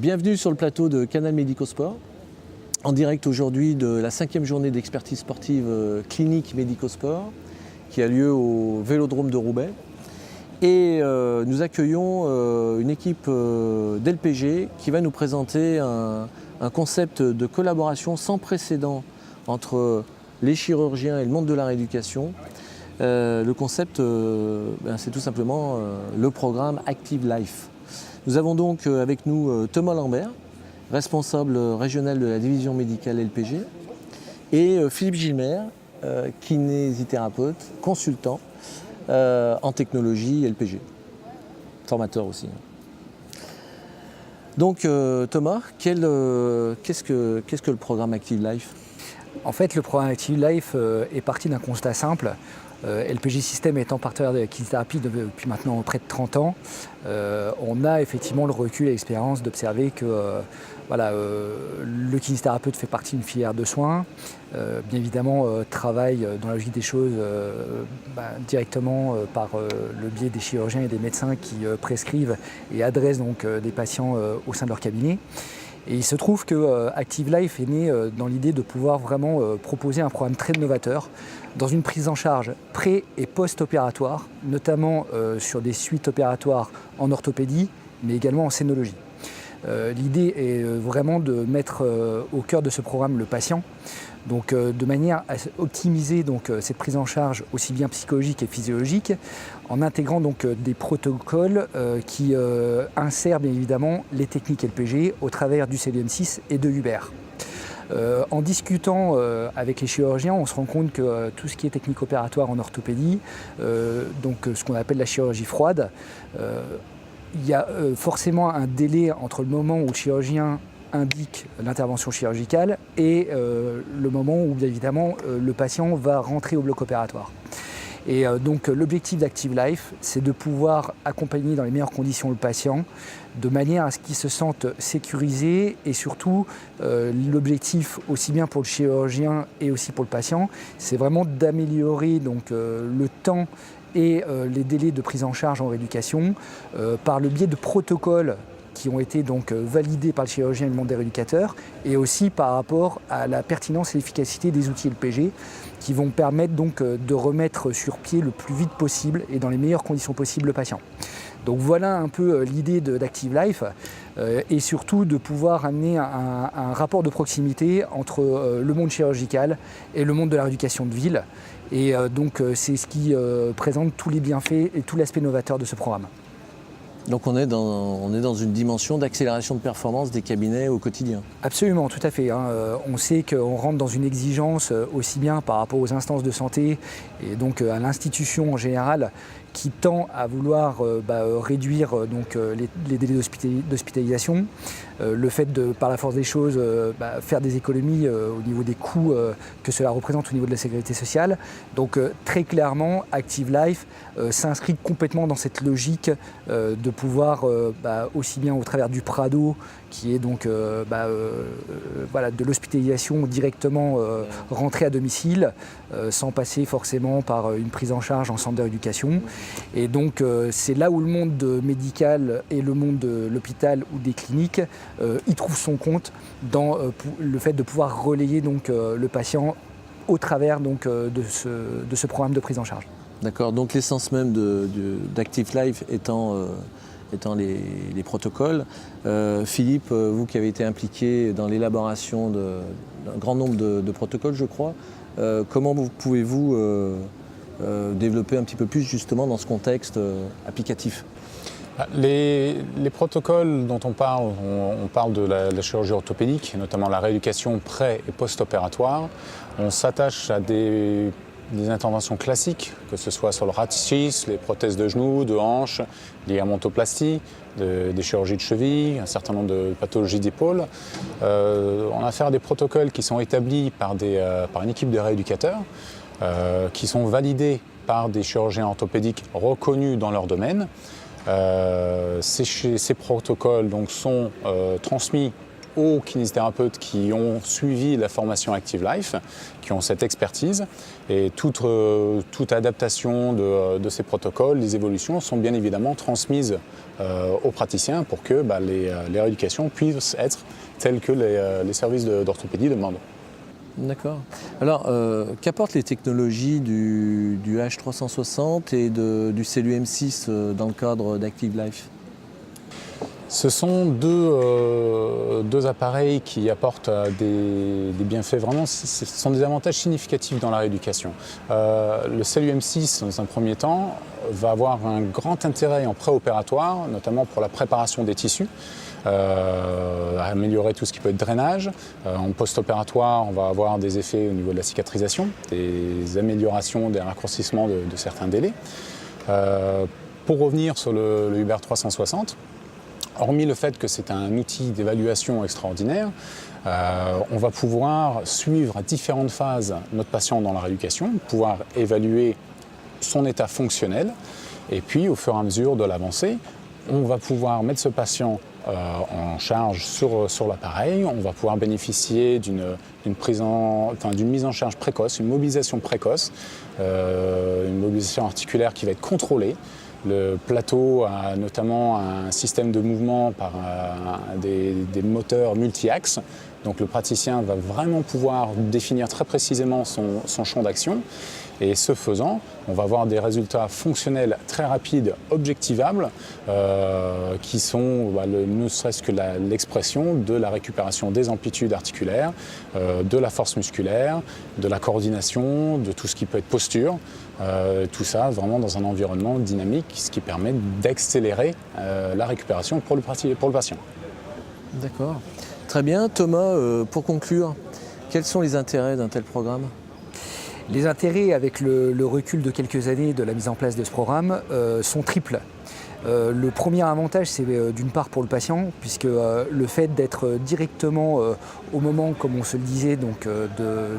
Bienvenue sur le plateau de Canal Médico-Sport, en direct aujourd'hui de la 5e journée d'expertise sportive clinique Médico-Sport qui a lieu au Vélodrome de Roubaix. Et nous accueillons une équipe d'LPG qui va nous présenter un concept de collaboration sans précédent entre les chirurgiens et le monde de la rééducation. Le concept, c'est tout simplement le programme Active Life. Nous avons donc avec nous Thomas Lambert, responsable régional de la division médicale LPG, et Philippe Gilmer, kinésithérapeute, consultant en technologie LPG, formateur aussi. Donc Thomas, qu'est-ce que le programme Active Life ? En fait, le programme Active Life est parti d'un constat simple. LPG System étant partenaire de kinésithérapie depuis maintenant près de 30 ans, on a effectivement le recul et l'expérience d'observer que le kinésithérapeute fait partie d'une filière de soins, bien évidemment travaille dans la logique des choses directement par le biais des chirurgiens et des médecins qui prescrivent et adressent donc des patients au sein de leur cabinet. Et il se trouve que Active Life est né dans l'idée de pouvoir vraiment proposer un programme très novateur dans une prise en charge pré- et post-opératoire, notamment sur des suites opératoires en orthopédie, mais également en scénologie. L'idée est vraiment de mettre au cœur de ce programme le patient, donc de manière à optimiser cette prise en charge aussi bien psychologique et physiologique, en intégrant donc des protocoles qui insèrent bien évidemment les techniques LPG au travers du CDM6 et de Hubert. En discutant avec les chirurgiens, on se rend compte que tout ce qui est technique opératoire en orthopédie, ce qu'on appelle la chirurgie froide, il y a forcément un délai entre le moment où le chirurgien indique l'intervention chirurgicale et le moment où, bien évidemment, le patient va rentrer au bloc opératoire. Et donc l'objectif d'Active Life, c'est de pouvoir accompagner dans les meilleures conditions le patient, de manière à ce qu'il se sente sécurisé et surtout l'objectif aussi bien pour le chirurgien et aussi pour le patient, c'est vraiment d'améliorer le temps et les délais de prise en charge en rééducation par le biais de protocoles qui ont été validés par le chirurgien et le monde des rééducateurs, et aussi par rapport à la pertinence et l'efficacité des outils LPG qui vont permettre de remettre sur pied le plus vite possible et dans les meilleures conditions possibles le patient. Donc voilà un peu l'idée d'Active Life et surtout de pouvoir amener un rapport de proximité entre le monde chirurgical et le monde de la rééducation de ville. Et c'est ce qui présente tous les bienfaits et tout l'aspect novateur de ce programme. Donc on est dans une dimension d'accélération de performance des cabinets au quotidien. Absolument, tout à fait. On sait qu'on rentre dans une exigence aussi bien par rapport aux instances de santé et donc à l'institution en général qui tend à vouloir réduire les délais d'hospitalisation, le fait de, par la force des choses, faire des économies au niveau des coûts que cela représente au niveau de la sécurité sociale. Donc très clairement, Active Life s'inscrit complètement dans cette logique de pouvoir, aussi bien au travers du Prado, qui est de l'hospitalisation directement rentrée à domicile, sans passer forcément par une prise en charge en centre de rééducation. Et donc c'est là où le monde médical et le monde de l'hôpital ou des cliniques y trouve son compte dans le fait de pouvoir relayer le patient au travers de ce programme de prise en charge. D'accord, donc l'essence même d'Active Life étant les protocoles. Philippe, vous qui avez été impliqué dans l'élaboration d'un grand nombre de protocoles, je crois, comment pouvez-vous développer un petit peu plus justement dans ce contexte applicatif ? Les protocoles dont on parle de la chirurgie orthopédique, notamment la rééducation pré- et post-opératoire. On s'attache à des interventions classiques, que ce soit sur le rachis, les prothèses de genoux, de hanches, ligamentoplastie, des chirurgies de cheville, un certain nombre de pathologies d'épaule. On a affaire à des protocoles qui sont établis par une équipe de rééducateurs, qui sont validés par des chirurgiens orthopédiques reconnus dans leur domaine. Ces protocoles sont transmis aux kinésithérapeutes qui ont suivi la formation Active Life, qui ont cette expertise. Et toute adaptation de ces protocoles, les évolutions sont bien évidemment transmises aux praticiens pour que les rééducations puissent être telles que les services d'orthopédie demandent. D'accord. Alors, qu'apportent les technologies du H360 et du CELU-M6 dans le cadre d'Active Life ? Ce sont deux appareils qui apportent des bienfaits vraiment, ce sont des avantages significatifs dans la rééducation. Le CELU-M6, dans un premier temps, va avoir un grand intérêt en préopératoire, notamment pour la préparation des tissus, améliorer tout ce qui peut être drainage. En post-opératoire, on va avoir des effets au niveau de la cicatrisation, des améliorations, des raccourcissements de certains délais. Pour revenir sur le Hubert 360, hormis le fait que c'est un outil d'évaluation extraordinaire, on va pouvoir suivre à différentes phases notre patient dans la rééducation, pouvoir évaluer son état fonctionnel, et puis au fur et à mesure de l'avancée, on va pouvoir mettre ce patient en charge sur l'appareil, on va pouvoir bénéficier d'une mise en charge précoce, une mobilisation précoce, une mobilisation articulaire qui va être contrôlée. Le plateau a notamment un système de mouvement par des moteurs multi-axes. Donc le praticien va vraiment pouvoir définir très précisément son champ d'action. Et ce faisant, on va avoir des résultats fonctionnels très rapides, objectivables, qui sont ne serait-ce que l'expression de la récupération des amplitudes articulaires, de la force musculaire, de la coordination, de tout ce qui peut être posture. Tout ça vraiment dans un environnement dynamique, ce qui permet d'accélérer la récupération pour le patient. D'accord. Très bien. Thomas, pour conclure, quels sont les intérêts d'un tel programme ? Les intérêts, avec le recul de quelques années de la mise en place de ce programme, sont triples. Le premier avantage, c'est d'une part pour le patient, puisque le fait d'être directement au moment, comme on se le disait, donc,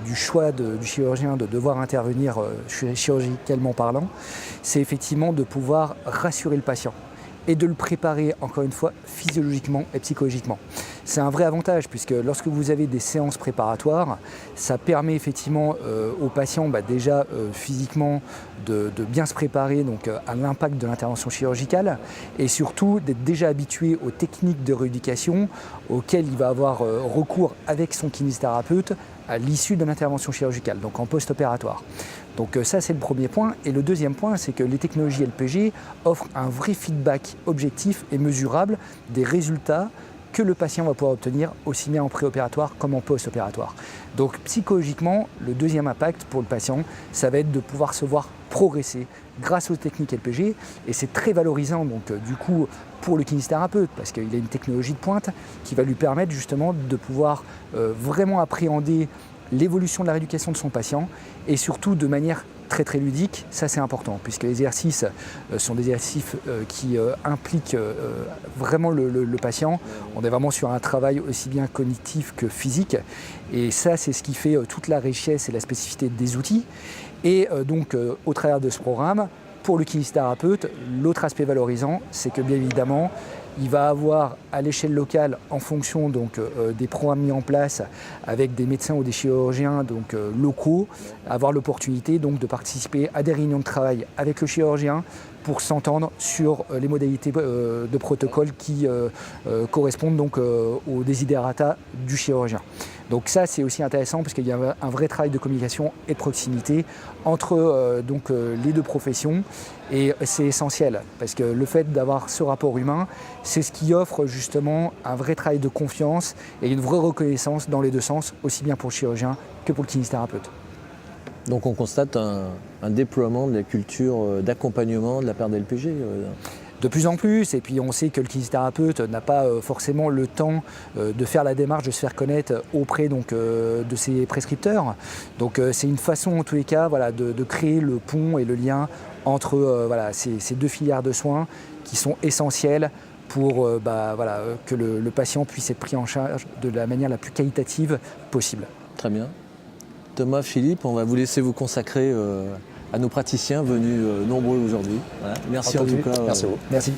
du choix du chirurgien de devoir intervenir chirurgicalement parlant, c'est effectivement de pouvoir rassurer le patient et de le préparer, encore une fois, physiologiquement et psychologiquement. C'est un vrai avantage, puisque lorsque vous avez des séances préparatoires, ça permet effectivement aux patients déjà physiquement de bien se préparer donc, à l'impact de l'intervention chirurgicale, et surtout d'être déjà habitué aux techniques de rééducation auxquelles il va avoir recours avec son kinésithérapeute à l'issue de l'intervention chirurgicale, donc en post-opératoire. Donc ça, c'est le premier point. Et le deuxième point, c'est que les technologies LPG offrent un vrai feedback objectif et mesurable des résultats que le patient va pouvoir obtenir aussi bien en préopératoire comme en post-opératoire. Donc psychologiquement, le deuxième impact pour le patient, ça va être de pouvoir se voir progresser grâce aux techniques LPG, et c'est très valorisant donc du coup pour le kinésithérapeute, parce qu'il a une technologie de pointe qui va lui permettre justement de pouvoir vraiment appréhender l'évolution de la rééducation de son patient, et surtout de manière très ludique. Ça, c'est important, puisque les exercices sont des exercices qui impliquent vraiment le patient. On est vraiment sur un travail aussi bien cognitif que physique, et ça, c'est ce qui fait toute la richesse et la spécificité des outils. Et donc au travers de ce programme, pour le kinésithérapeute, l'autre aspect valorisant, c'est que bien évidemment, il va avoir à l'échelle locale, en fonction donc, des programmes mis en place avec des médecins ou des chirurgiens donc, locaux, avoir l'opportunité donc, de participer à des réunions de travail avec le chirurgien pour s'entendre sur les modalités de protocole qui correspondent donc, aux desiderata du chirurgien. Donc ça, c'est aussi intéressant parce qu'il y a un vrai travail de communication et de proximité entre les deux professions, et c'est essentiel parce que le fait d'avoir ce rapport humain, c'est ce qui offre justement un vrai travail de confiance et une vraie reconnaissance dans les deux sens, aussi bien pour le chirurgien que pour le kinésithérapeute. Donc on constate un déploiement de la culture d'accompagnement de la part d'LPG. De plus en plus, et puis on sait que le kinésithérapeute n'a pas forcément le temps de faire la démarche, de se faire connaître auprès donc, de ses prescripteurs. Donc c'est une façon en tous les cas de créer le pont et le lien entre ces deux filières de soins qui sont essentielles pour que le patient puisse être pris en charge de la manière la plus qualitative possible. Très bien. Thomas, Philippe, on va vous laisser vous consacrer à nos praticiens venus nombreux aujourd'hui. Voilà. Merci en tout cas. Merci à vous. Merci.